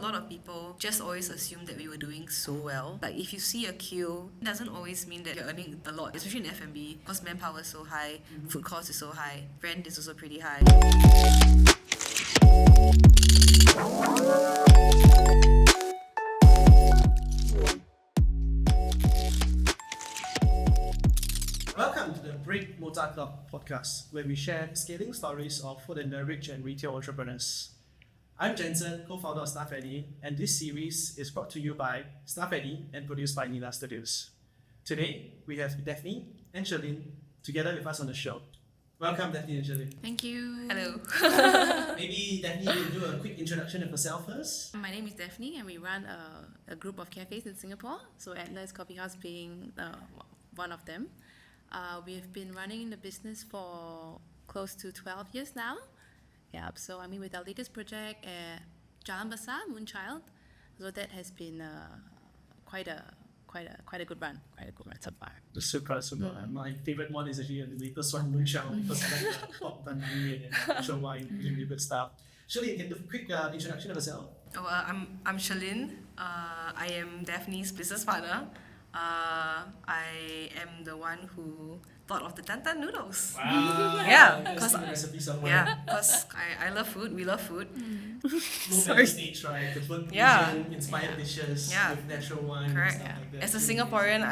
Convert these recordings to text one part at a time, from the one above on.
lot of people just always assume that we were doing so well. Like if you see a queue, it doesn't always mean that you're earning a lot, especially in F&B, because manpower is so high, food cost is so high, rent is also pretty high. Welcome to the Brick-Mortar-Cloud Podcast, where we share scaling stories of food and beverage and retail entrepreneurs. I'm Jensen, co-founder of Staff Eddie, and this series is brought to you by Staff Eddie and produced by Nila Studios. Today, we have Daphne and Shirlynn together with us on the show. Welcome, Daphne and Shirlynn. Thank you. Hello. Maybe Daphne, you can do a quick introduction of yourself first. My name is Daphne and we run a group of cafés in Singapore, so ATLAS Coffeehouse being one of them. We've been running the business for close to 12 years now. Yeah, so I mean with our latest project at Jalan Besar, Moonchild, so that has been quite a good run so far. Super. My favorite one is actually the latest one, Moonchild, because I like the pop and show why really good stuff. Shirley, can you do a quick introduction of yourself? I'm Shirlynn. I am Daphne's business partner. I am the one who thought of the tantan noodles. Wow. Yeah, because I love food. We love food. No better stage, right? The food fusion, inspired dishes with natural wine. Correct. And stuff like that. As a Singaporean,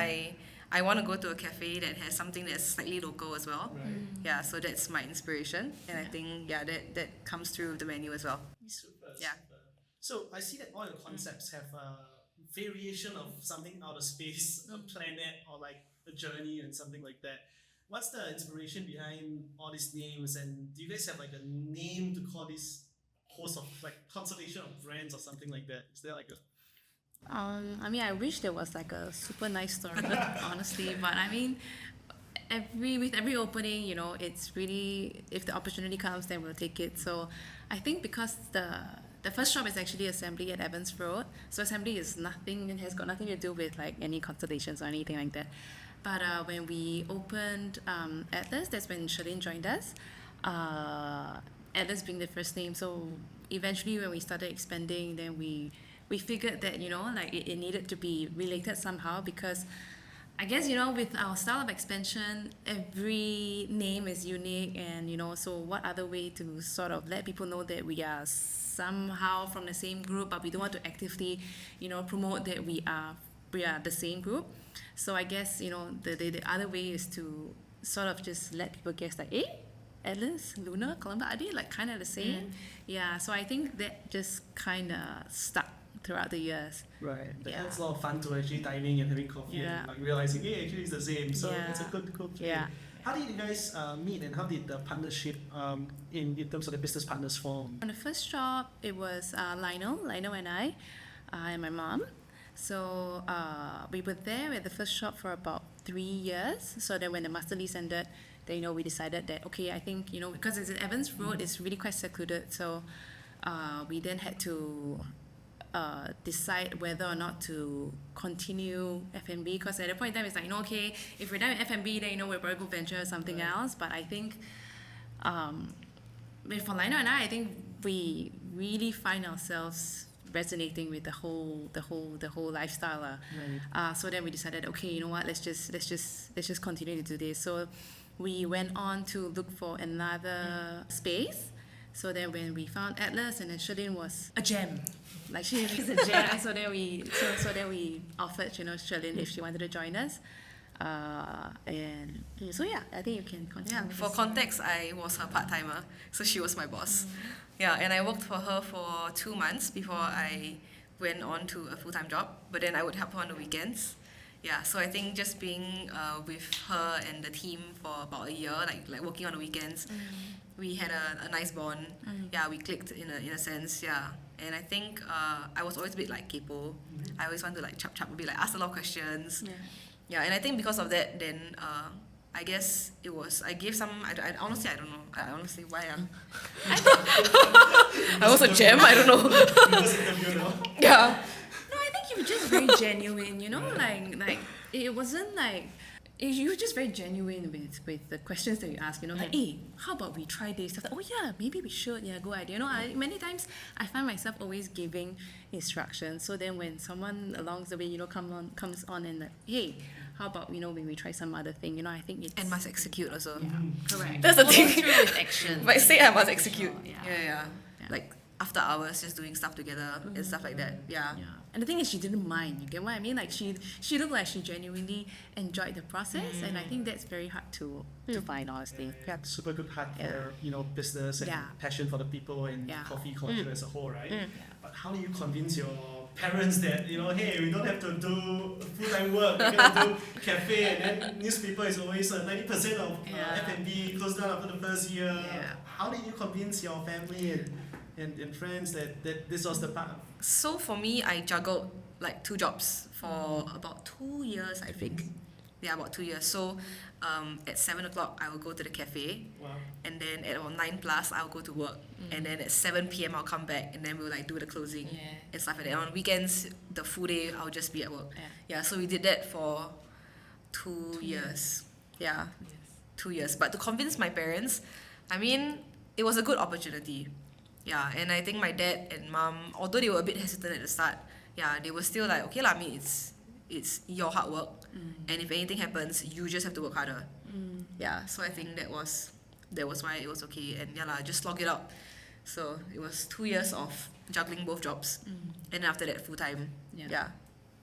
I want to go to a cafe that has something that's slightly local as well. Right. Yeah, so that's my inspiration, and I think that comes through the menu as well. Super. Yeah. So I see that all your concepts have a variation of something out of space, a planet, or like a journey and something like that. What's the inspiration behind all these names, and do you guys have like a name to call this host of like constellation of brands or something like that? Is there like a I mean, I wish there was like a super nice story, honestly. But I mean, with every opening, you know, it's really, if the opportunity comes, then we'll take it. So I think because the first shop is actually Assembly at Evans Road. So Assembly is nothing, it has got nothing to do with like any constellations or anything like that. But when we opened ATLAS, that's when Shirlynn joined us. ATLAS being the first name. So eventually when we started expanding, then we figured that, you know, like it needed to be related somehow, because I guess, you know, with our style of expansion, every name is unique, and, you know, so what other way to sort of let people know that we are somehow from the same group, but we don't want to actively, you know, promote that we are the same group. So I guess, you know, the other way is to sort of just let people guess like, ATLAS, Luna, Columba, are they like kind of the same? Yeah, so I think that just kind of stuck throughout the years. right? Yeah. It's a lot of fun to actually diving and having coffee and like realizing, hey, actually it's the same. So it's a good play. Yeah. How did you guys meet, and how did the partnership in terms of the business partners form? On the first shop, it was Lionel and I, and my mom. So we were there at the first shop for about 3 years. So then when the master lease ended, then, you know, we decided that, okay, I think, you know, because it's at Evans Road, it's really quite secluded. So we then had to decide whether or not to continue F&B, because at that point in time it's like, you know, okay, if we're done with F&B, then, you know, we'll probably go venture something else. But I think for Lionel and I think we really find ourselves resonating with the whole lifestyle. Right. So then we decided, okay, you know what, let's just continue to do this. So we went on to look for another space. So then when we found ATLAS, and then Shirlynn was a gem. Like she is a gem. So then we offered, you know, Shirlynn if she wanted to join us. And so yeah, I think you can continue. Yeah, for context, I was her part-timer, so she was my boss. Yeah, and I worked for her for 2 months before I went on to a full-time job, but then I would help her on the weekends. Yeah, so I think just being with her and the team for about a year, like working on the weekends, we had a nice bond. Yeah, we clicked in a sense, yeah. And I think I was always a bit like kaypoh. I always want to like chop a bit, like ask a lot of questions. Yeah, and I think because of that, then I guess it was, I gave some, I honestly, I don't know. I honestly, why? I was a gem, I don't know. Yeah. No, I think you were just very genuine, you know, like it wasn't like you were just very genuine with the questions that you ask, like, hey, how about we try this? Like, oh yeah, maybe we should, yeah, good idea. Many times I find myself always giving instructions, so then when someone along the way, comes on and like, hey, how about, when we try some other thing, I think it's... And must execute also. Yeah, correct. That's the Follow thing. through with action. But say I must execute. Sure, Yeah. Like after hours, just doing stuff together and stuff like that. Yeah. And the thing is, she didn't mind. You get what I mean? Like she looked like she genuinely enjoyed the process, and I think that's very hard to find, honestly. Yeah, super good heart for business and passion for the people and coffee culture as a whole, right? But how do you convince your parents that hey, we don't have to do full-time work, we're gonna do cafe, and then newspaper is always 90% of F&B closed down after the first year. How do you convince your family and friends that this was the path? So for me, I juggled like 2 jobs for about 2 years, I think. Yeah, about 2 years. So at 7 o'clock, I will go to the cafe. Wow. And then at about 9 plus, I'll go to work. And then at 7 p.m., I'll come back, and then we'll like do the closing and stuff like that. On weekends, the full day, I'll just be at work. Yeah, so we did that for 2 years. Yeah, 2 years. But to convince my parents, I mean, it was a good opportunity. Yeah, and I think my dad and mom, although they were a bit hesitant at the start, they were still like, okay lah, I mean, it's your hard work, and if anything happens, you just have to work harder. Yeah, so I think that was why it was okay, and just slog it out. So it was 2 years of juggling both jobs, and then after that full time. Yeah.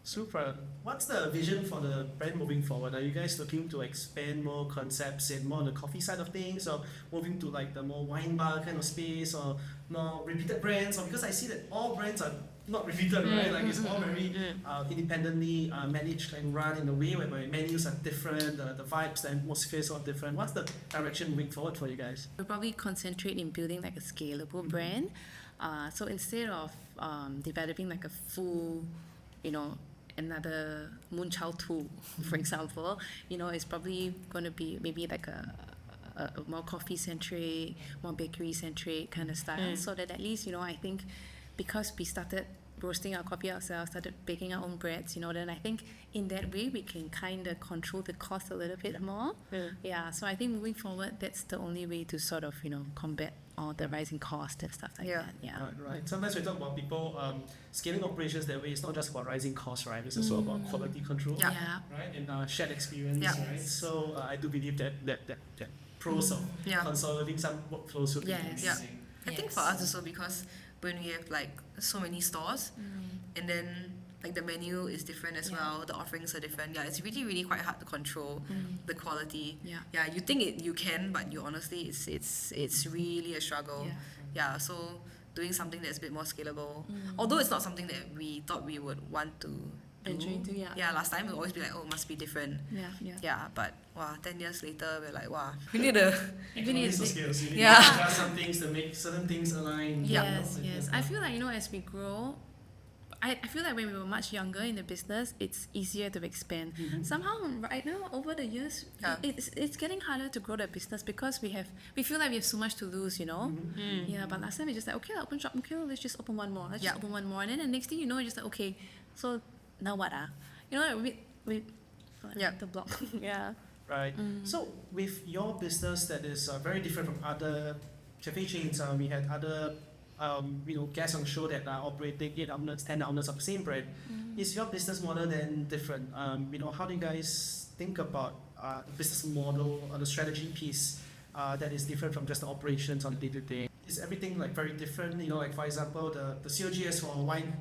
Super. What's the vision for the brand moving forward? Are you guys looking to expand more concepts and more on the coffee side of things, or moving to like the more wine bar kind of space, or more repeated brands? Or because I see that all brands are not repeated, right? Like it's all very independently managed and run in a way where menus are different, the vibes, the atmosphere are different. What's the direction moving forward for you guys? We'll probably concentrate in building like a scalable brand. So instead of developing like a full, another Moonchild tool, for example, it's probably going to be maybe like a more coffee centric, more bakery centric kind of style, so that at least I think because we started roasting our coffee ourselves, started baking our own breads, then I think in that way we can kind of control the cost a little bit more. So I think moving forward, that's the only way to sort of combat all the rising cost and stuff like that. Right. Sometimes we talk about people scaling operations that way. It's not just about rising costs, right? It's also about quality control, right? And shared experience, right? So I do believe that pros of consolidating some workflows would be amazing. I think for us also, because when we have like so many stores, and then like the menu is different as well, the offerings are different. It's really, really quite hard to control the quality. You think you can, but you honestly, it's really a struggle. So doing something that's a bit more scalable, although it's not something that we thought we would want to do. Last time we always be like, oh, must be different. But 10 years later, we're like, we need a... skills. You need to adjust some things to make certain things align. Yes. I feel like, as we grow, I feel like when we were much younger in the business, it's easier to expand. Somehow, right now, over the years, it's getting harder to grow the business because we feel like we have so much to lose, but last time we just like, okay, open shop, okay, let's just open one more. Let's just open one more. And then the next thing you know, you're just like, okay, so now what? We the block. Right. So with your business that is very different from other cafe chains, we had other guests on the show that are operating 8 outlets, 10 outlets of the same brand. Is your business model then different? How do you guys think about the business model or the strategy piece that is different from just the operations on day-to-day? Is everything like very different? Like for example, the COGS for a wine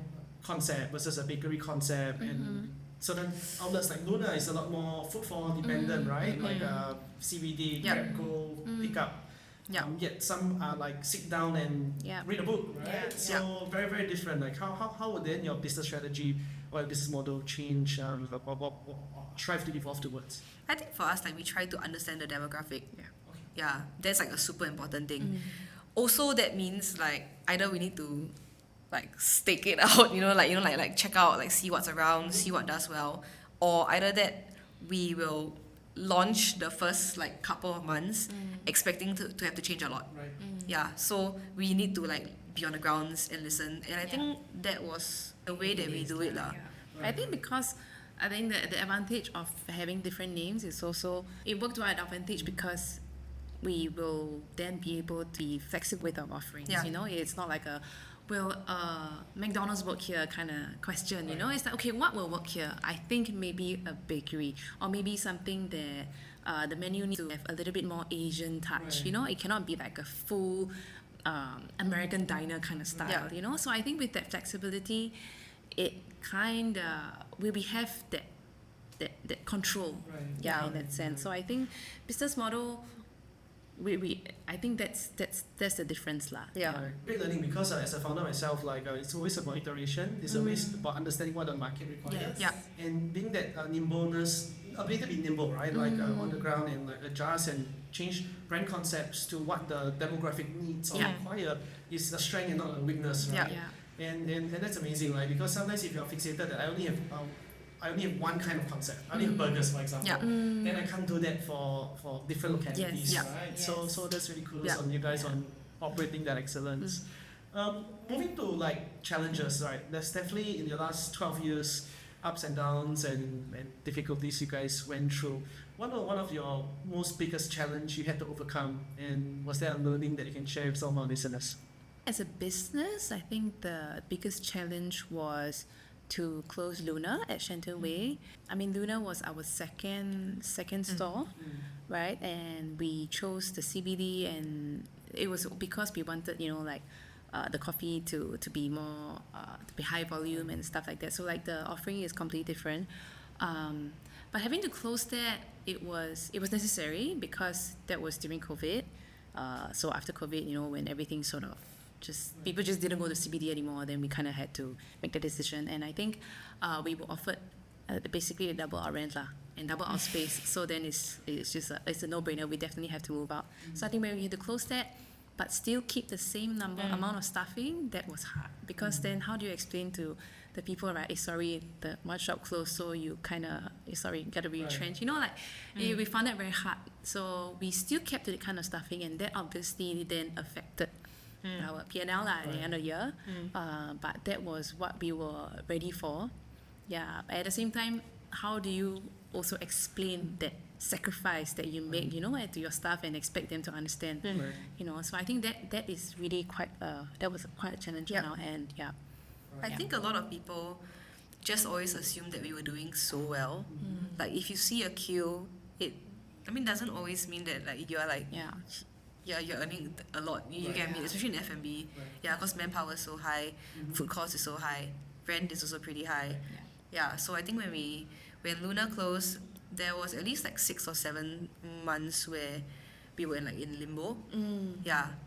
concept versus a bakery concept, and certain outlets like Luna is a lot more footfall dependent, right? Like CBD, grab, go, pick up. Yet some are like sit down and read a book, right? So very, very different. Like how would then your business strategy or your business model change or strive to evolve towards? I think for us, like we try to understand the demographic. That's like a super important thing. Also, that means like either we need to like stake it out, like check out, like see what's around, see what does well, or either that we will launch the first like couple of months expecting to have to change a lot. So we need to like be on the grounds and listen, and I think that was the way that we do it lah. I think because I think the advantage of having different names is also, it worked to our advantage because we will then be able to be flexible with our offerings. Yeah. You know, it's not like a, will McDonald's work here kind of question, you know? It's like, okay, what will work here? I think maybe a bakery, or maybe something that the menu needs to have a little bit more Asian touch, you know? It cannot be like a full American diner kind of style, you know? So I think with that flexibility, it kind of, we have that control, in that sense. So I think business model, I think that's the difference lah. Yeah. Great learning, because as a founder myself, like it's always about iteration. It's always about understanding what the market requires. Yes. Yeah. And being that nimbleness, ability to be nimble, right? Like on the ground, and like adjust and change brand concepts to what the demographic needs or require is a strength and not a weakness, right? Yeah. And that's amazing, right? Because sometimes if you're fixated that I only have one kind of concept. I only have burgers, for example. Yeah. Then I can't do that for different localities, Yes. right? Yes. So that's really cool on you guys on operating that excellence. Moving to like challenges, right? There's definitely in the last 12 years ups and downs and difficulties you guys went through. One of your most biggest challenge you had to overcome, and was there a learning that you can share with some of our listeners? As a business, I think the biggest challenge was to close Luna at Shenton Way. I mean, Luna was our second store, right? And we chose the CBD, and it was because we wanted, you know, like the coffee to be more to be high volume and stuff like that. So like the offering is completely different. But having to close that, it was necessary because that was during COVID. So after COVID, you know, when everything sort of people just didn't go to CBD anymore, then we kind of had to make the decision. And I think we were offered basically a double our rent lah, and double our space. So then it's a no-brainer. We definitely have to move out. So I think when we had to close that, but still keep the same amount of staffing, that was hard. Because then how do you explain to the people, right? Sorry, the one shop closed, so you kind of, got to retrench. You know, like we found that very hard. So we still kept the kind of staffing, and that obviously then affected our P&L at the end of the year. But that was what we were ready for. Yeah. At the same time, how do you also explain that sacrifice that you make, you know, to your staff and expect them to understand? You know, so I think that is really quite a challenge now. And I think a lot of people just always assume that we were doing so well. Like if you see a queue, doesn't always mean that like you're like you're earning a lot. You get me, especially in F&B. Because manpower is so high, food cost is so high, rent is also pretty high. So I think when Luna closed, there was at least like 6 or 7 months where we were in limbo.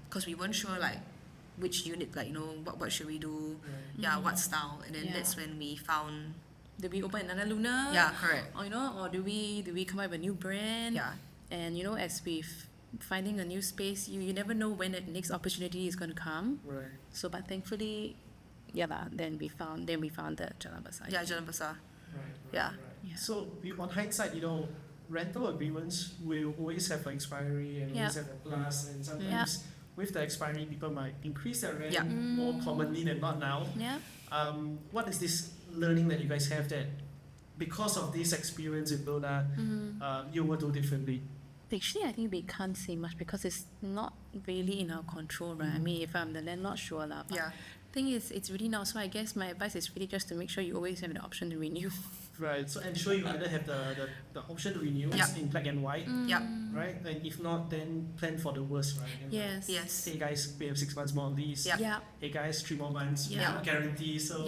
Because we weren't sure like which unit, like, you know, what should we do? What style? And then that's when we found. Do we open another Luna? Yeah, correct. Or, you know, or do we come up with a new brand? And you know, as we've finding a new space, you never know when the next opportunity is going to come. So, but thankfully, then we found the Jalan Besar. Jalan Besar. So on hindsight, you know, rental agreements will always have an expiry and always have a plus, and sometimes with the expiry, people might increase their rent more commonly than not now. What is this learning that you guys have that because of this experience in Luna, you will do differently? Actually, I think we can't say much because it's not really in our control, right? I mean, if I'm the landlord, sure lah. But the thing is, it's really not. So I guess my advice is really just to make sure you always have the option to renew. Right. So ensure you either have the option to renew in black and white. Right. And if not, then plan for the worst, right? And Yes. Hey guys, we have 6 months more on these. Hey guys, 3 more months. No guarantee. So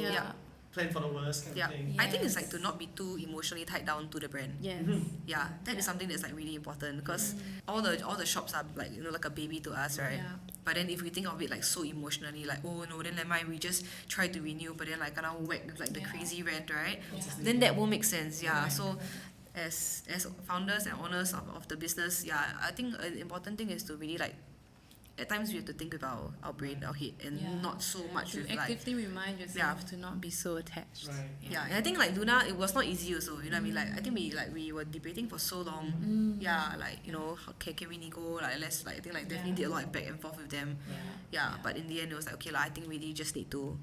plan for the worst kind of thing. I think it's like to not be too emotionally tied down to the brand. That is something that's like really important because all the shops are like, you know, like a baby to us, right? But then if we think of it like so emotionally, like, oh no, then never mind, we just try to renew, but then like gonna whack with like the crazy rent, right? Then that won't make sense. So as founders and owners of the business, I think an important thing is to really like, at times we have to think with our brain, our head, and not so much to with actively remind yourself to not be so attached. And I think like Luna, it was not easy also. You know what I mean? Like I think we were debating for so long. Like, you know, can we nego? Like let's like, I think like definitely did a lot of back and forth with them. But in the end it was like, okay, like I think we really just need to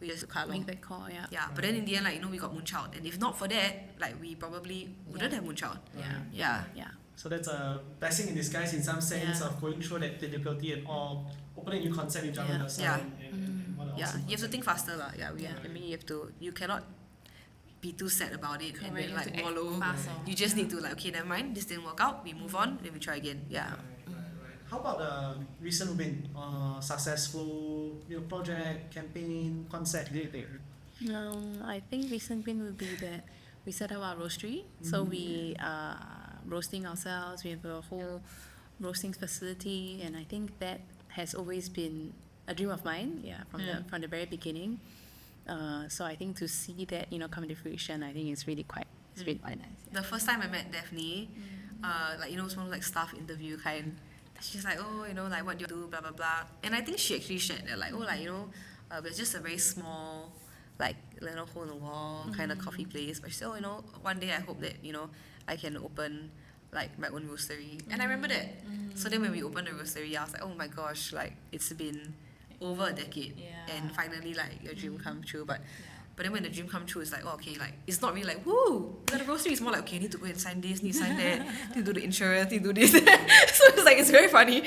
we just Make that call, yeah. Yeah, but then in the end, like, you know, we got Moonchild, and if not for that, like, we probably wouldn't have Moonchild. Yeah. So that's a blessing in disguise in some sense of going through that difficulty and all, opening new concept in Juggling and what an awesome You have to think faster lah. I mean, you cannot be too sad about it and then like wallow. You just need to like, okay, never mind, this didn't work out, we move on, then we try again. Right. How about the recent win, successful project, campaign, concept? I think recent win would be that we set up our roastery. So we are roasting ourselves. We have a whole roasting facility, and I think that has always been a dream of mine. From the very beginning. So I think to see that come into fruition, I think it's really quite nice. The first time I met Daphne, like some like staff interview kind. She's like, oh, like what do you do, blah blah blah. And I think she actually shared that like, we're just a very small, like little hole in the wall kind of coffee place. But she said, one day I hope that I can open like my own roastery. And I remember that. So then when we opened the roastery, I was like, oh my gosh, like it's been over a decade, and finally like your dream come true. But then when the dream come true, it's like, oh, okay, like it's not really like woo. The roastery is more like, okay, I need to go and sign this, need to sign that, need to do the insurance, need to do this. So it's like it's very funny.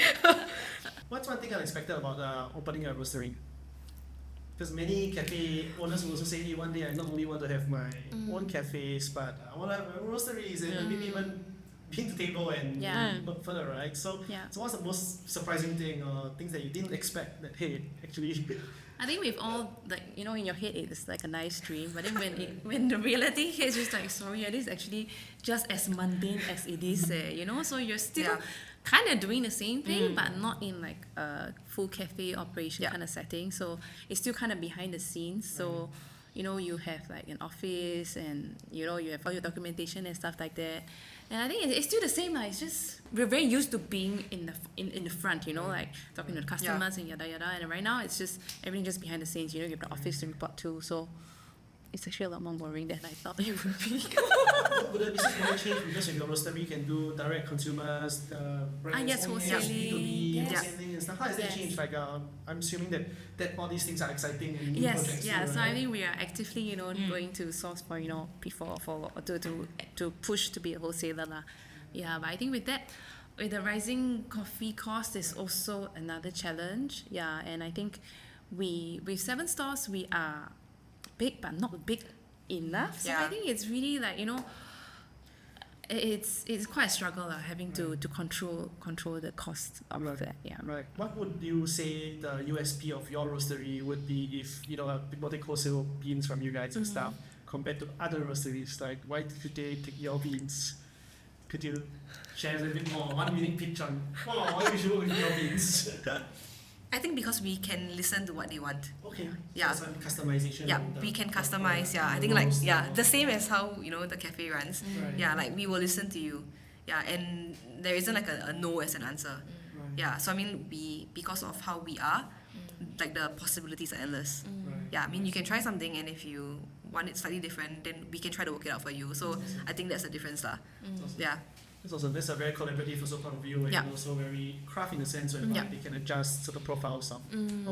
What's one thing unexpected about opening a roastery? Because many cafe owners will also say, hey, one day I not only want to have my own cafes, but I want to have my roasteries and maybe even being to table and look further, right? So what's the most surprising thing or things that you didn't expect that, hey, actually... I think we've all, like, in your head it's like a nice dream, but then when the reality hits, it's just like, sorry, it is actually just as mundane as it is, so you're still kind of doing the same thing, but not in like a full cafe operation kind of setting, so it's still kind of behind the scenes, so you have like an office and you have all your documentation and stuff like that. And I think it's still the same. It's just we're very used to being in the front, like talking to the customers and yada yada. And right now it's just everything just behind the scenes. You have the office to report to, so it's actually a lot more boring than I thought it would be. Would the business model change because in your roastery you can do direct consumers, brands, B2B, wholesaling and stuff? How has that changed? Like I'm assuming that all these things are exciting and new projects. So I think we are actively going to source for to push to be a wholesaler lah. But I think with the rising coffee cost is also another challenge. And I think with 7 stores we are big but not big enough. So I think it's really like it's quite a struggle having to control the cost of that. Right. What would you say the USP of your roastery would be if people take wholesale beans from you guys and stuff compared to other roasteries? Like why could they take your beans? Could you share a little bit more? 1 minute pitch on why we should work with your beans? I think because we can listen to what they want. Okay. So some customization. We can customize. I think like the same as how the cafe runs. Like we will listen to you. And there isn't like a no as an answer. So I mean because of how we are, like the possibilities are endless. I mean you can try something, and if you want it slightly different, then we can try to work it out for you. So I think that's the difference lah. It's also a very collaborative point of view, and also very craft in the sense where they can adjust sort of profiles of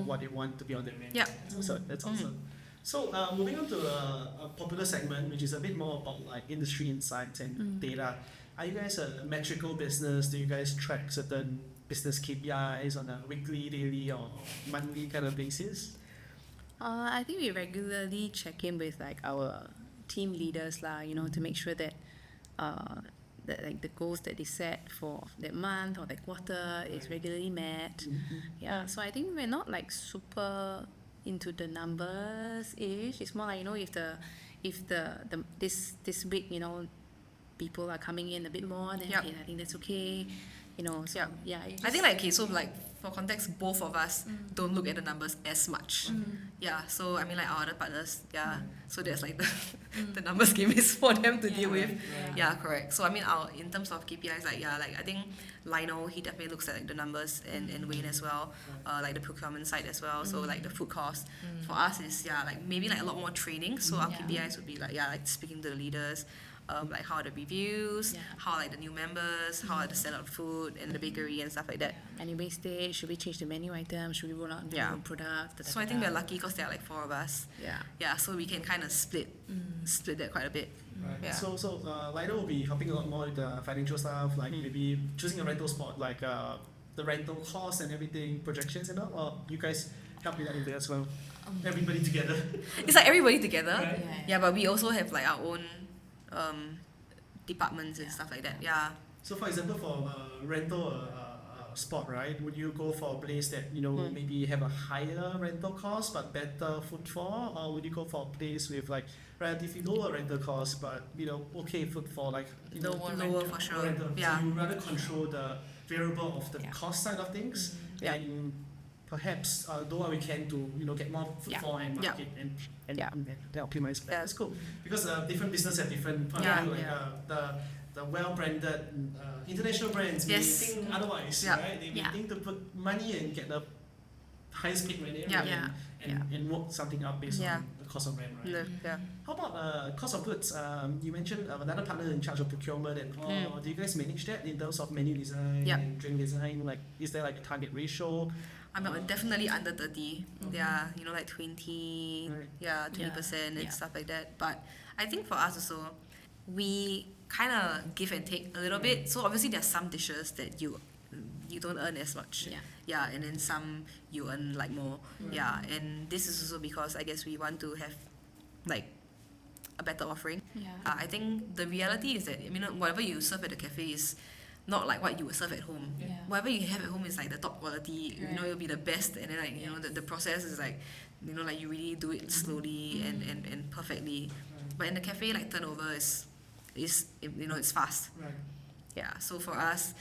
what they want to be on their menu. So that's awesome. So moving on to a popular segment, which is a bit more about like industry insights and data. Are you guys a metrical business? Do you guys track certain business KPIs on a weekly, daily, or monthly kind of basis? I think we regularly check in with like our team leaders lah, to make sure that that like the goals that they set for that month or that quarter is regularly met. So I think we're not like super into the numbers ish. It's more like if this week people are coming in a bit more, then okay, I think that's okay. I think like so like for context, both of us don't look at the numbers as much. So I mean like our other partners, so there's like the numbers game is for them to deal with. Correct. So I mean in terms of KPIs, like I think Lionel, he definitely looks at like the numbers, and Wayne as well, like the procurement side as well. So like the food cost for us is like maybe like a lot more training. So our KPIs would be like like speaking to the leaders, like how are the reviews, Yeah. how like the new members, how are the sell out food and the bakery and stuff like that. Any wastage? Should we change the menu item? Should we roll out a Yeah. new product? So I think we're lucky because there are like 4 of us. Yeah. Yeah, so we can kind of split that quite a bit. Right. Yeah. So Lido will be helping a lot more with the financial stuff, like maybe choosing a rental spot, like the rental costs and everything, projections and all, or you guys help with that in there as well? Everybody together. It's like everybody together. Right. Yeah, but we also have like our own departments and stuff like that. Yeah. So for example, for rental spot, right, would you go for a place that, you know, maybe have a higher rental cost but better footfall, or would you go for a place with like relatively lower rental cost but, you know, okay footfall, like, you know, Lower for sure. rental? Yeah. So you rather control the variable of the cost side of things, Yeah. and perhaps do what we can to, you know, get more footfall and Yeah. market and Yeah. optimize that. Yeah. That's cool, because different business have different point Yeah. of view, like the well-branded international brands may Yes. think otherwise, Yeah. right? They may Yeah. think to put money and get the highest paid rent area Yeah. and work something out based Yeah. on the cost of rent, right? Yeah. How about cost of goods? You mentioned another partner in charge of procurement and all. Do you guys manage that in terms of menu design Yeah. and drink design? Like, is there like a target ratio? I'm definitely under 30. Yeah, you know, like 20, Right. 20% and Yeah. stuff like that. But I think for us also, we kind of give and take a little bit. So obviously there's some dishes that you don't earn as much. Yeah. And then some you earn like more. Yeah, and this is also because I guess we want to have like a better offering. Yeah. I think the reality is that, I mean, whatever you serve at the cafe is not like what you would serve at home. Yeah. Whatever you have at home is like the top quality. You know, Right. it'll be the best, and then like, you know, the process is like, you know, like you really do it slowly and perfectly. But in the cafe, like turnover is you know, it's fast. Right. Yeah. So for us,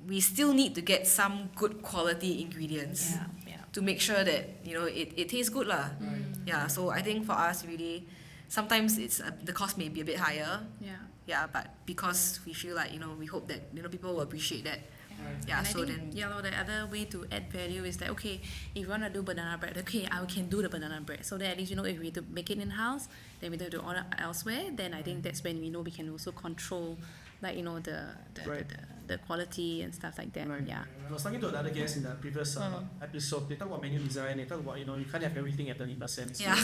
we still need to get some good quality ingredients Yeah. to make sure that, you know, it tastes good lah. Right. Yeah. So I think for us, really, sometimes it's the cost may be a bit higher. Yeah. Yeah, but because we feel like, you know, we hope that, you know, people will appreciate that. Right. Yeah, And I so think, then the other way to add value is that, okay, if you want to do banana bread, okay, I can do the banana bread. So that at least, you know, if we do make it in-house, then we don't have to order elsewhere, then I think that's when we know we can also control, like, you know, the Right. the quality and stuff like that. Right. Yeah. I was talking to another guest in the previous episode. They talk about menu design. They talk about, you know, you can't have everything at 30%. Yeah.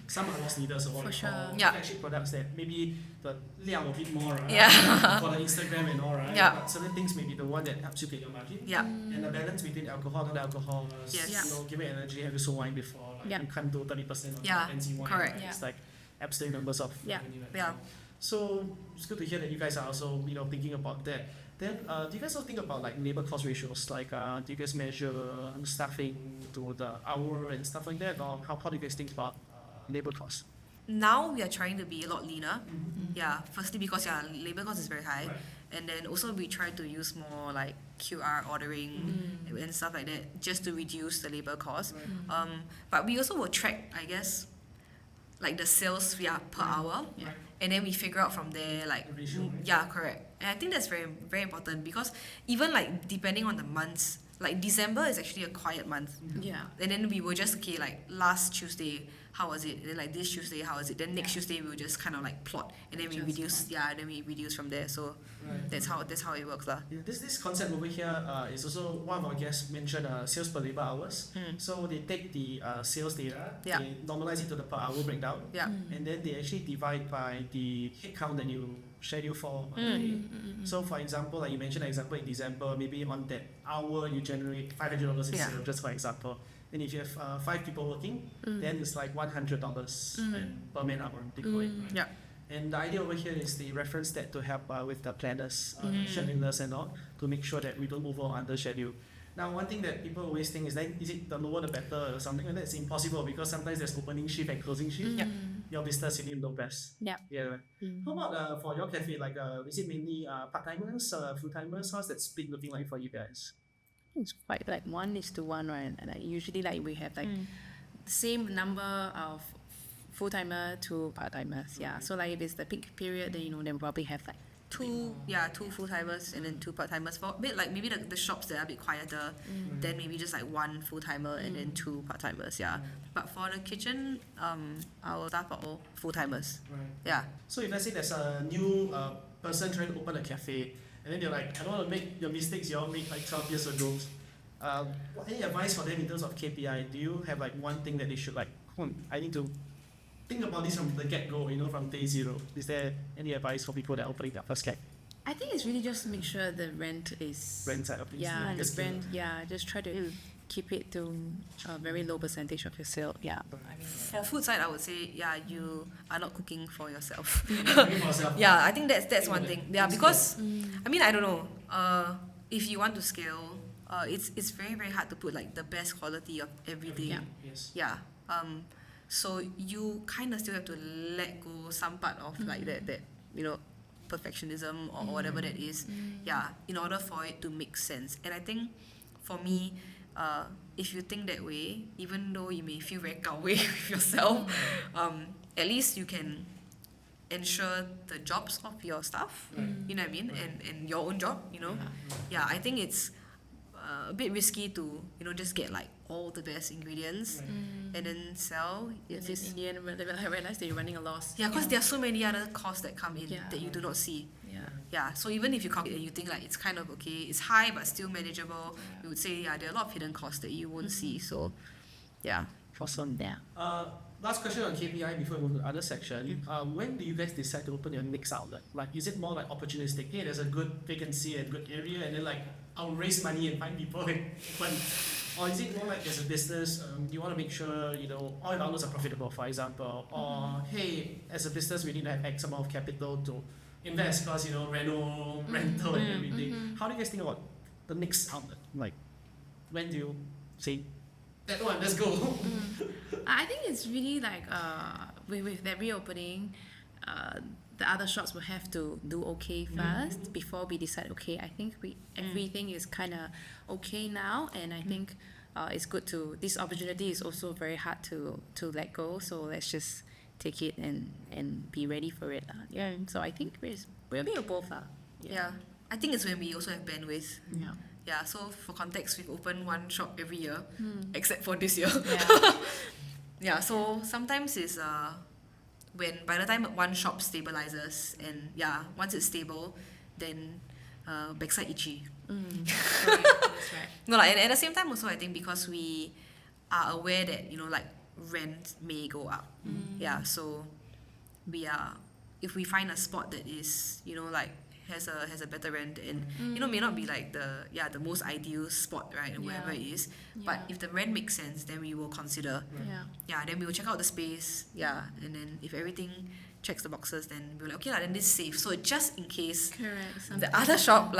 Some are loss leaders or what For they sure. call Yeah. flagship products that maybe the liang a bit more, right? Yeah. For the Instagram and all, right? Yeah. But certain things may be the one that helps you get your margin. yeah, And the balance between alcohol, non-alcohol, Yes. Yeah. you know, give it energy, have you sold wine before? Like, Yeah. you can't do 30% of Yeah, fancy wine. correct. Right? Yeah. It's like absolute numbers of Yeah. revenue. Right? yeah. So it's good to hear that you guys are also, you know, thinking about that. Then do you guys also think about like labor cost ratios? Like do you guys measure staffing to the hour and stuff like that? Or how do you guys think about labor costs? Now we are trying to be a lot leaner. Yeah, firstly because labor cost is very high. Right. And then also we try to use more like QR ordering and stuff like that just to reduce the labor cost. Right. But we also will track, I guess, like the sales per hour. Yeah. And then we figure out from there, like, The ratio, right? yeah, correct. And I think that's very, very important because even like depending on the months, like December is actually a quiet month. Yeah. And then we will just, okay, like last Tuesday, how was it? And then like this Tuesday, how was it? Then next Tuesday, we will just kind of like plot. And then we Adjust reduce, then we reduce from there. So Right. that's how it works lah. Yeah, this concept over here is also one of our guests mentioned sales per labor hours. So they take the sales data, Yeah. they normalize it to the per hour breakdown, Yeah. and then they actually divide by the headcount that you schedule for a day. So for example, like you mentioned an example in December, maybe on that hour you generate $500 in Yeah. sales, just for example. Then if you have 5 people working, then it's like $100 per man hour. Take away, right? Yeah. And the idea over here is they reference that to help with the planners, schedulers and all, to make sure that we don't move on under schedule. Now, one thing that people always think is that, is it the lower the better or something like that? It's impossible because sometimes there's opening shift and closing shift. Your business, you need to know best. Yeah. Yeah. How about for your cafe? Like, is it mainly part-timers, full-timers? How's that split looking like for you guys? It's quite like 1:1, right? And like usually like we have like the same number of full-timer to part-timers. Yeah. So like if it's the peak period, then then we probably have like two full-timers and then 2 part-timers. For a bit like maybe the shops that are a bit quieter, then maybe just like 1 full-timer and then 2 part-timers, yeah. But for the kitchen, our staff are all full-timers. Right. Yeah. So if let's say there's a new person trying to open a cafe, and then they're like, I don't want to make your mistakes you all made like 12 years ago. Any advice for them in terms of KPI? Do you have like one thing that they should like, I need to think about this from the get-go, from day zero? Is there any advice for people that are opening their first cafe? I think it's really just to make sure the rent is... Rent side of things. Yeah, Just the rent, just try to keep it to a very low percentage of your sale, yeah. For food side, I would say, you are not cooking for yourself. Cooking for yourself. Yeah, I think that's one thing. Yeah, because, I don't know, if you want to scale, it's very, very hard to put like the best quality of everything. Yeah. Yes. Yeah. So you kind of still have to let go some part of like that perfectionism or whatever that is, in order for it to make sense. And I think for me, if you think that way, even though you may feel very gao wei with yourself, at least you can ensure the jobs of your staff, you know what I mean, and your own job, I think it's a bit risky to just get like all the best ingredients and then sell. It's in the end, I realize that you're running a loss. Yeah, because there are so many other costs that come in that you do not see. Yeah. Yeah, so even if you calculate and you think like it's kind of okay, it's high but still manageable, we would say there are a lot of hidden costs that you won't see. So, yeah. Awesome. Yeah. Last question on KPI before we move to the other section. When do you guys decide to open your next outlet? Like, is it more like opportunistic? Hey, there's a good vacancy and good area, and then like I'll raise money and find people and open. Or is it more like as a business, you want to make sure all your outlets are profitable, for example, or hey, as a business we need to have X amount of capital to invest because rental and everything. How do you guys think about the next outlet? Like, when do you say that one? Let's go. I think it's really like with every opening, the other shops will have to do okay first before we decide. Okay, I think everything is kind of okay now, and I think it's good to. This opportunity is also very hard to let go. So let's just take it and be ready for it. Yeah. So I think we'll be both. Yeah. I think it's when we also have bandwidth. Yeah. Yeah, so for context, we've opened 1 shop every year, except for this year. Yeah. Yeah, so sometimes it's when by the time 1 shop stabilizes, and once it's stable, then backside itchy. That's right. No, and at the same time also, I think because we are aware that like rent may go up. Yeah, so if we find a spot that is like has a better rent and may not be like the most ideal spot, right, wherever it is, but if the rent makes sense, then we will consider. Then we will check out the space, and then if everything checks the boxes, then we're like, okay then this is safe. So just in case the other shop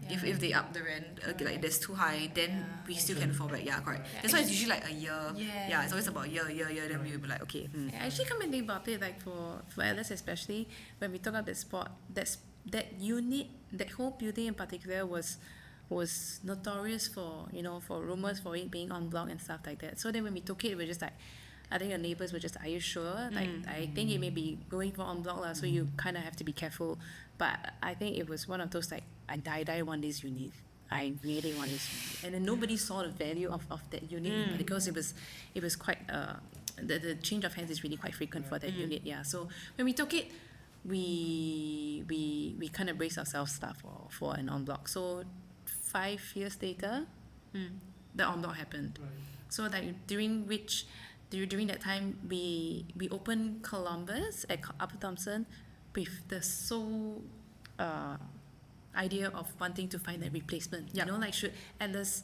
if they up the rent like that's too high, then we still can fall back. Correct. That's why it's usually like a year. It's always about a year, then we'll be like, okay. I actually come and think about it, like for ATLAS especially, when we took out that spot, that unit, that whole building in particular was notorious for for rumors for it being en bloc and stuff like that. So then when we took it, we're just like, I think the neighbors were just, are you sure? Like, I think it may be going for en bloc, so you kind of have to be careful. But I think it was one of those like, I die want this unit. I really want this unit. And then nobody saw the value of that unit because it was quite the change of hands is really quite frequent for that unit. So when we took it, we kind of braced ourselves for an en bloc. So 5 years later, the en bloc happened. So like during that time we opened Columbus at Upper Thomson with the sole idea of wanting to find a replacement. Like should ATLAS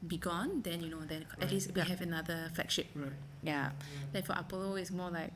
be gone, then then at least we have another flagship. Then for Apollo, it's more like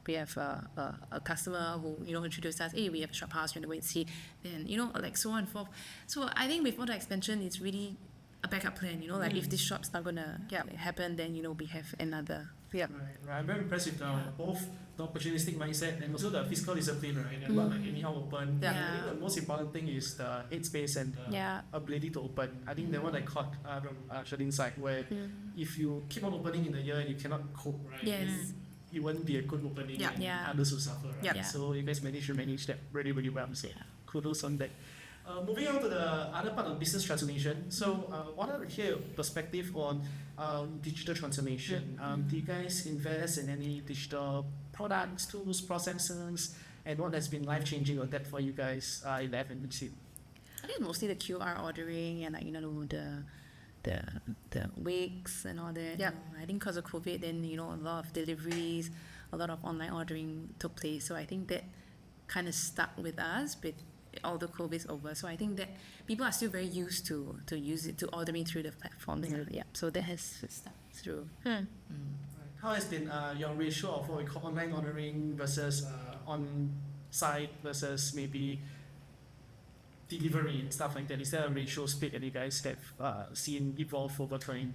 we have a customer who introduced us, hey, we have a shop house, you want to wait and see, then like so on and forth. So I think with all the expansion, it's really a backup plan, like if this shop's not gonna happen, then we have another. Right. I'm very impressed with both the opportunistic mindset and also the fiscal discipline, right? And not like anyhow open. I think the most important thing is the headspace and the ability to open. I think the one I caught from Shirlynn's side, where if you keep on opening in a year and you cannot cope, right? Yes. it wouldn't be a good opening Yeah. and Yeah. others will suffer, right? Yeah. Yeah. So you guys manage that really, really well. So kudos on that. Moving on to the other part of business transformation. So I wanted to hear your perspective on digital transformation. Do you guys invest in any digital products, tools, processes, and what has been life-changing or that for you guys in the F&B? I think mostly the QR ordering and like the wakes and all that. Yeah. I think because of COVID, then a lot of deliveries, a lot of online ordering took place. So I think that kind of stuck with us, but although COVID's over. So I think that people are still very used to use it, to ordering through the platform. Yeah. So that has stuck through. How has been your ratio of what we call online ordering versus on-site versus maybe delivery and stuff like that? Is there a ratio split that you guys have seen evolve over time?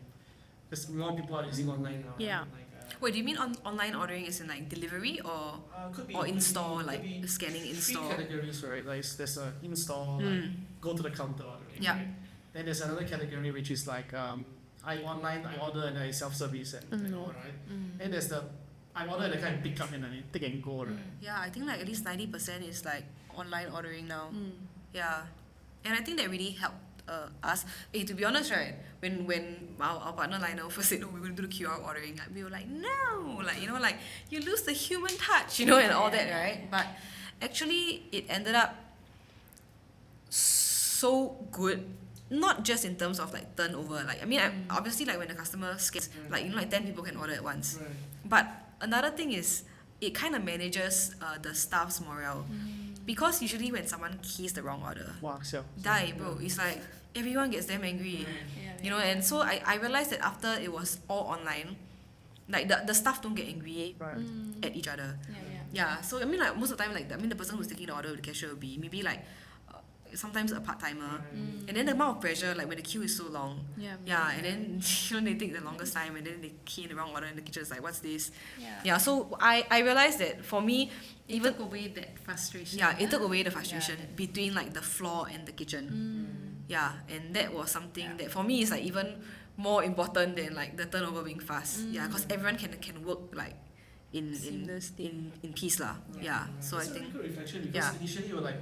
Because a lot of people are using online now. Yeah. Like, Wait, do you mean online ordering is in like delivery or could be, or in-store, could like be scanning three in-store? categories, right? Like there's a in-store, like go to the counter ordering. Yeah. Right? Then there's another category which is like I online, I order and I self-service and all, right? And there's the I order and I kind of pick up and I take and go, right? Yeah, I think like at least 90% is like online ordering now. Yeah, and I think that really helped us. To be honest, right, when our partner Lionel first said, "Oh, we're going to do the QR ordering," like, we were like, "No!" Like you lose the human touch, and all that, right? But actually, it ended up so good. Not just in terms of like turnover. Like obviously, like when the customer scans, like 10 people can order at once. Right. But another thing is, it kind of manages the staff's morale. Because usually when someone keys the wrong order, Wow, so die, bro. It's like everyone gets damn angry. And so I realized that after it was all online, like the staff don't get angry right. at each other. Yeah. So like most of the time, like the person who's taking the order with the cashier will be maybe like sometimes a part-timer, and then the amount of pressure, like when the queue is so long, and then they take the longest time, and then they key in the wrong order, and the kitchen is like, what's this? So I realized that for me, even took away that frustration. it took away the frustration between like the floor and the kitchen. And that was something that for me is like even more important than like the turnover being fast. Because everyone can work like in peace lah. So I It's a think really good reflection because initially you were like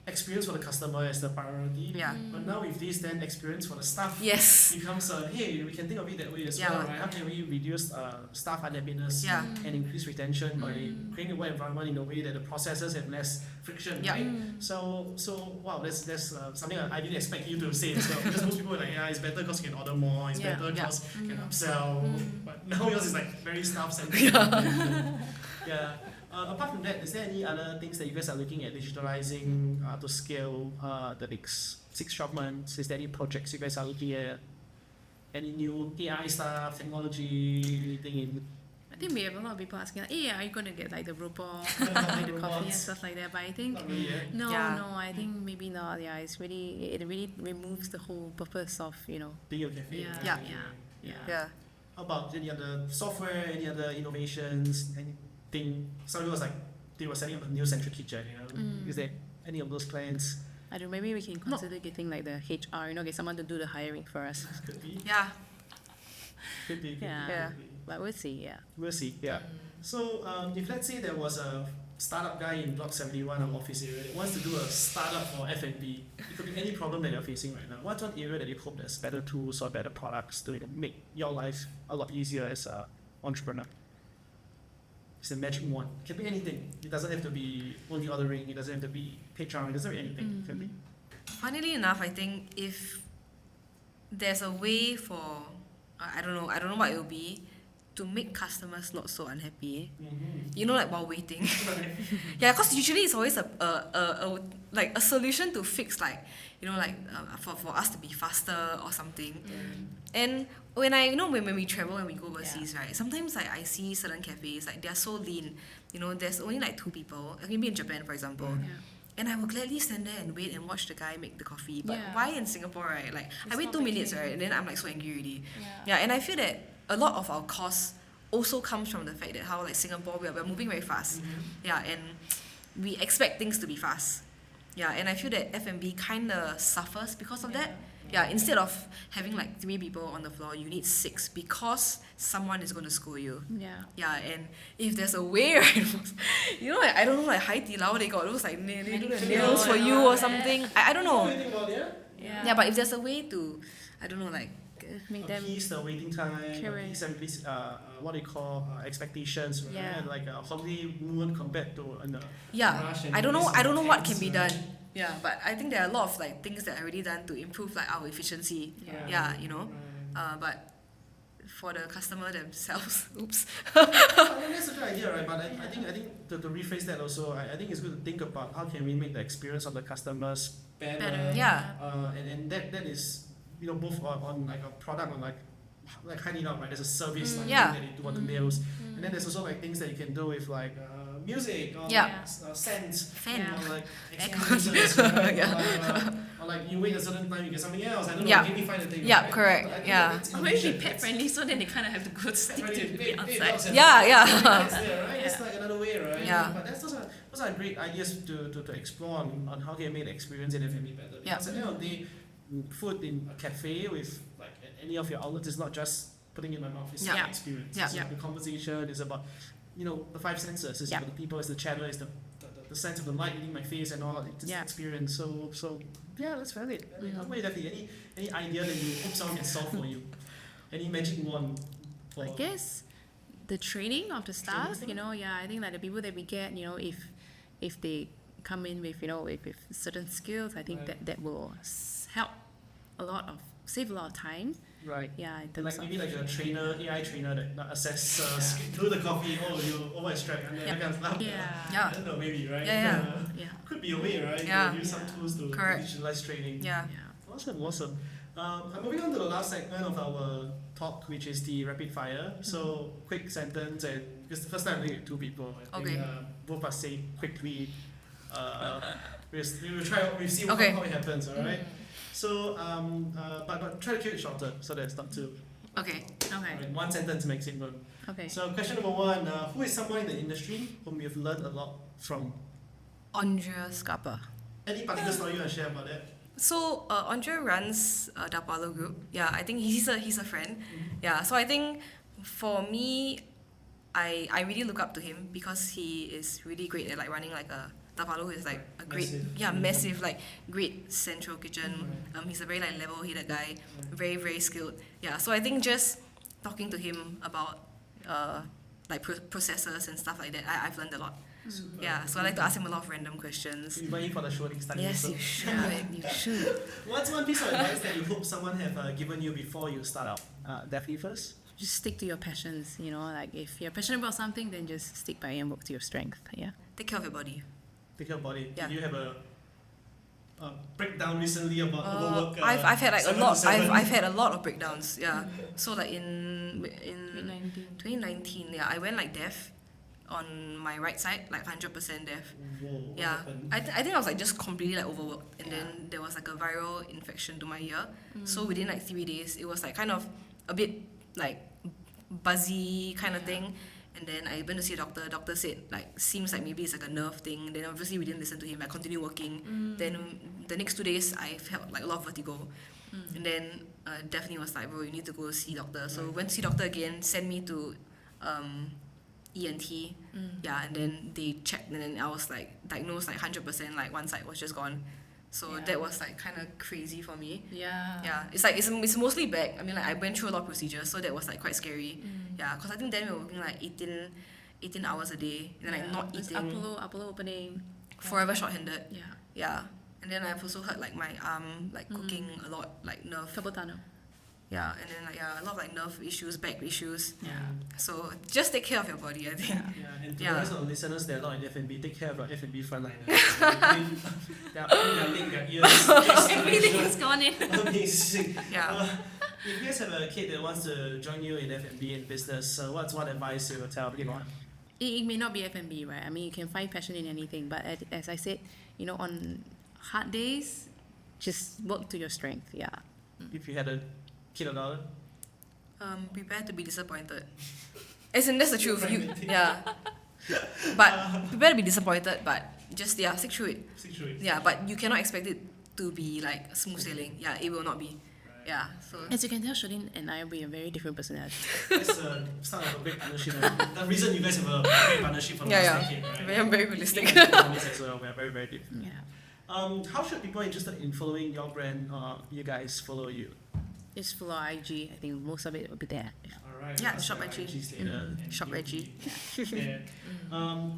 experience for the customer as the priority. But now with this, then experience for the staff becomes hey, we can think of it that way as well, right? How can we reduce staff unhappiness and increase retention by creating a work environment in a way that the processes have less friction, right? So wow, that's something I didn't expect you to say as well, because most people are like, it's better because you can order more, it's better because you can upsell, but now yours is like very staff-centric. Apart from that, is there any other things that you guys are looking at digitalizing to scale the next 6-12 months? Is there any projects you guys are looking at? Any new AI stuff, technology, anything in? I think we have a lot of people asking, like, hey, are you going to get like the robot, like the coffee and stuff like that? But I think Not really yet. no, I think maybe not. It really removes the whole purpose of Being a cafe. Yeah. How about any other software, any other innovations, anything? Somebody was like, they were setting up a new central kitchen, Is there any of those plans? I don't know, maybe we can consider getting like the HR, get someone to do the hiring for us. Could be. Could be. But we'll see, We'll see, So if let's say there was a startup guy in Block 71 or office area that wants to do a startup for F&B, it could be any problem that you're facing right now. What's one area that you hope there's better tools or better products to make your life a lot easier as an entrepreneur? It's a magic wand. It can be anything. It doesn't have to be only ordering. It doesn't have to be Patreon. It doesn't have to be anything. It can be. Funnily enough, I think if there's a way for I don't know what it will be to make customers not so unhappy. Like while waiting. Because usually it's always a solution to fix for us to be faster or something. And when when we travel and we go overseas, right? Sometimes I see certain cafes they're so lean. There's only 2 people. Maybe in Japan, for example. And I will gladly stand there and wait and watch the guy make the coffee. But why in Singapore, right? I wait 2 minutes, right? And then I'm so angry already. And I feel that a lot of our costs also comes from the fact that how Singapore we're moving very fast. And we expect things to be fast. And I feel that F&B kind of suffers because of that. Yeah, instead of having like 3 people on the floor, you need 6 because someone is going to school you. Yeah. Yeah, and if there's a way, right, you know, like, I don't know, like Hai Di Lao, they got those like they do the nails for you or something. I don't know. Yeah, but if there's a way to, I don't know, like make them appease the waiting time, correct. appease everybody's what they call expectations, right? Yeah. Like a honeymoon compared to yeah, rush and I don't know this what intense, can be done. Yeah, but I think there are a lot of like things that are already done to improve like our efficiency. Yeah. You know. But for the customer themselves, oops. I mean, that's a good idea, right? But I think to rephrase that also, I think it's good to think about how can we make the experience of the customers better. Yeah. And that is, you know, both on like a product on like hiding out, right? There's a service like Yeah. that you do on the nails, and then there's also like things that you can do with like music or Yeah. like, scents, Fan. or like Aircon. experiences, right? Yeah. or like you wait a certain time, you get something else. I don't know. Yeah. Like, maybe find a thing. Yeah, right? correct. But I think Yeah. it's Or maybe be innovation. pet friendly, so then they kind of have to go stick to the outside. Yeah, yeah. It's there, right? It's like another way, right? Yeah. But those are great ideas to explore on how can you make the experience in F&B better. Yeah. Because at the end of the day, food in a cafe with like any of your outlets is not just putting it in my mouth. It's Yeah. an experience. Yeah. It's Yeah. the conversation. It's about, you know, the 5 senses. It's Yeah. about the people. It's the channel. It's the sense of the light hitting my face and all. It's Yeah. experience. So yeah, that's valid. I mean, how about you, Daphne? Any idea that you hope someone can solve for you? Any magic wand? For I guess the training of the staff, Training? you know, yeah, I think that the people that we get, you know, if they come in with, you know, with certain skills, I think Right. that will help save a lot of time. Right. Yeah, in terms Like of maybe like a trainer, AI trainer that assess do the coffee. Oh, you over extract and then that kind of stuff. yeah. I don't know, maybe, right? Yeah. Yeah. Could be a way, right? Yeah. To use some tools to Correct. digitalize training. Yeah. Yeah. Awesome. I'm moving on to the last segment of our talk, which is the rapid fire. So quick sentence, and because the first time I'm doing it with 2 people, I think Okay. both of us say quickly. We will try. We'll see Okay. how it happens. All right. So but try to keep it shorter so that it's not too. Okay. Okay. Alright, 1 sentence maximum. Okay. So question number 1: who is someone in the industry whom you've learned a lot from? Andrea Scarpa. Any particular story you want to share about that? So Andre runs Da Palo Group. Yeah, I think he's a friend. Yeah, so I think for me, I really look up to him because he is really great at like running like a Da Palo is like a great Massive. massive like great central kitchen. He's a very like level-headed guy, very very skilled. Yeah, so I think just talking to him about like processes and stuff like that, I've learned a lot. Super. Yeah, so I like to ask him a lot of random questions. We invite you for the show next time. Yes, also. you should. You should. What's one piece of advice that you hope someone have given you before you start out? Daphne first. Just stick to your passions, you know, like if you're passionate about something, then just stick by it and work to your strength. Yeah. Take care of your body. Take care of body. Yeah. Did you have a breakdown recently about overwork? I've had like a 7 lot. to 7? I've had a lot of breakdowns. Yeah. So like in 19. 2019, yeah, I went like deaf on my right side, like 100% deaf. Whoa, what Yeah. happened? I think I was like just completely like overworked, and then there was like a viral infection to my ear. So within like 3 days, it was like kind of a bit like buzzy kind of thing. And then I went to see a doctor. Doctor said like seems like maybe it's like a nerve thing. Then obviously we didn't listen to him. I continued working. Then the next 2 days I felt like a lot of vertigo. And then Daphne was like, bro, you need to go see doctor. So went to see doctor again. Sent me to ENT. Yeah, and then they checked, and then I was like diagnosed like 100%. Like one side was just gone. So Yeah. that was like kind of crazy for me. Yeah. Yeah, it's like it's mostly back. I mean, like I went through a lot of procedures, so that was like quite scary. Yeah, because I think then we were working like 18 hours a day, and then like not It's eating, Apollo opening. forever short-handed. Yeah. Yeah, and then I've also heard like my arm like cooking a lot, like nerve. Carpal tunnel. Yeah, and then like a lot of like nerve issues, back issues. Yeah. So just take care of your body, I think. Yeah, and to Yeah. the rest of the listeners that are not in F&B, take care of your F&B frontliners. Their leg, their ears. Everything's gone in. Amazing. Yeah. If you guys have a kid that wants to join you in F&B and business, what's one advice you will tell them? It may not be F&B, right? I mean, you can find passion in anything, but as I said, you know, on hard days, just work to your strength. Yeah. If you had a kid or daughter? Prepare to be disappointed. As in, that's the truth. But prepare to be disappointed, but just stick through it. Stick through it. Yeah, but you cannot expect it to be like smooth sailing. Yeah, it will not be. Yeah, so As you can tell, Shirlynn and I, we are very different personalities. That's the start of a great partnership. The reason you guys have a great partnership for the last decade, right? I'm very realistic. As well, we are very, very different. Yeah. How should people interested in following your brand, you guys follow you? Just follow our IG. I think most of it will be there. Yeah. Alright. Yeah, shop IG. Shop IG. Yeah.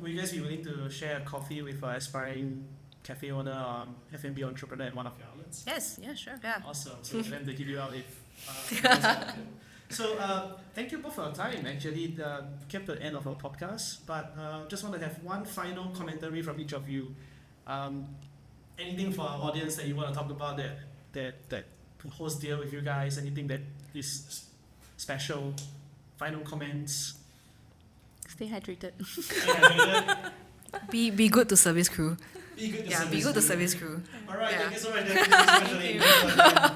Will you guys be willing to share a coffee with an aspiring cafe owner, F&B entrepreneur at one of your outlets? Yes. Yeah, sure. Yeah. Awesome. So for them to hit you out if you guys are good. So thank you both for your time. Actually, kept the end of our podcast, but just want to have one final commentary from each of you. Anything for our audience that you want to talk about that holds dear with you guys? Anything that is special? Final comments. Stay hydrated. Be good to service crew. Be good to Yeah, service be good to crew. service crew. Alright, Yeah. thank you so much. Thank you so much.